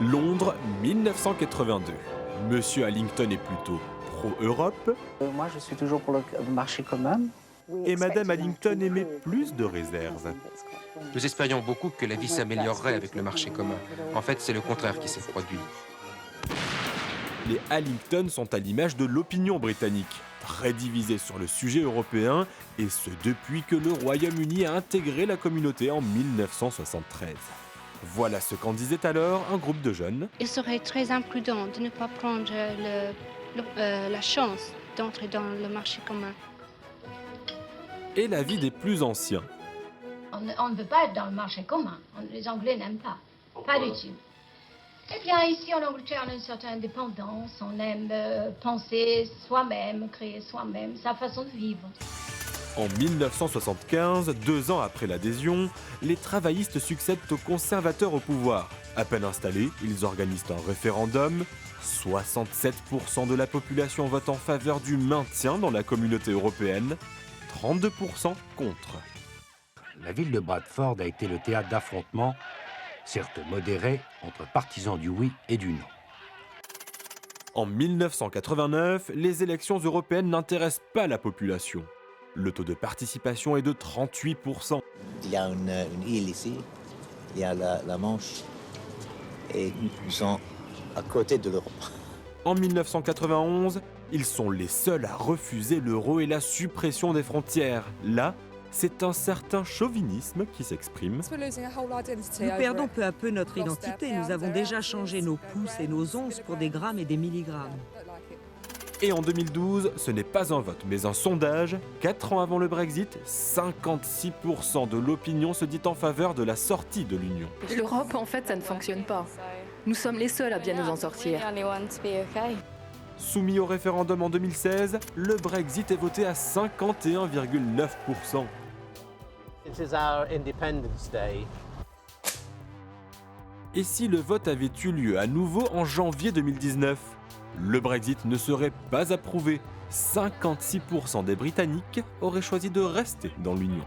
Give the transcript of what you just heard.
Londres, 1982. Monsieur Allington est plutôt pro-Europe Moi, je suis toujours pour le marché commun. et Madame Allington émet plus de réserves. Nous espérions beaucoup que la vie s'améliorerait avec le marché commun. En fait, c'est le contraire qui s'est produit. Les Allington sont à l'image de l'opinion britannique, très divisée sur le sujet européen, et ce depuis que le Royaume-Uni a intégré la communauté en 1973. Voilà ce qu'en disait alors un groupe de jeunes. Il serait très imprudent de ne pas prendre la chance d'entrer dans le marché commun. Et l'avis des plus anciens. On ne veut pas être dans le marché commun. Les Anglais n'aiment pas. Pas du tout. Eh bien, ici en Angleterre, on a une certaine indépendance. On aime penser soi-même, créer soi-même, sa façon de vivre. En 1975, 2 ans après l'adhésion, les travaillistes succèdent aux conservateurs au pouvoir. À peine installés, ils organisent un référendum. 67% de la population vote en faveur du maintien dans la communauté européenne, 32% contre. La ville de Bradford a été le théâtre d'affrontements, certes modérés, entre partisans du oui et du non. En 1989, les élections européennes n'intéressent pas la population. Le taux de participation est de 38%. Il y a une île ici, il y a la Manche, et nous sommes à côté de l'Europe. En 1991, ils sont les seuls à refuser l'euro et la suppression des frontières. Là, c'est un certain chauvinisme qui s'exprime. Nous perdons peu à peu notre identité. Nous avons déjà changé nos pouces et nos onces pour des grammes et des milligrammes. Et en 2012, ce n'est pas un vote, mais un sondage. 4 ans avant le Brexit, 56% de l'opinion se dit en faveur de la sortie de l'Union. L'Europe, en fait, ça ne fonctionne pas. Nous sommes les seuls à bien nous en sortir. Soumis au référendum en 2016, le Brexit est voté à 51,9%. It is our Independence Day. Et si le vote avait eu lieu à nouveau en janvier 2019 ? Le Brexit ne serait pas approuvé. 56% des Britanniques auraient choisi de rester dans l'Union.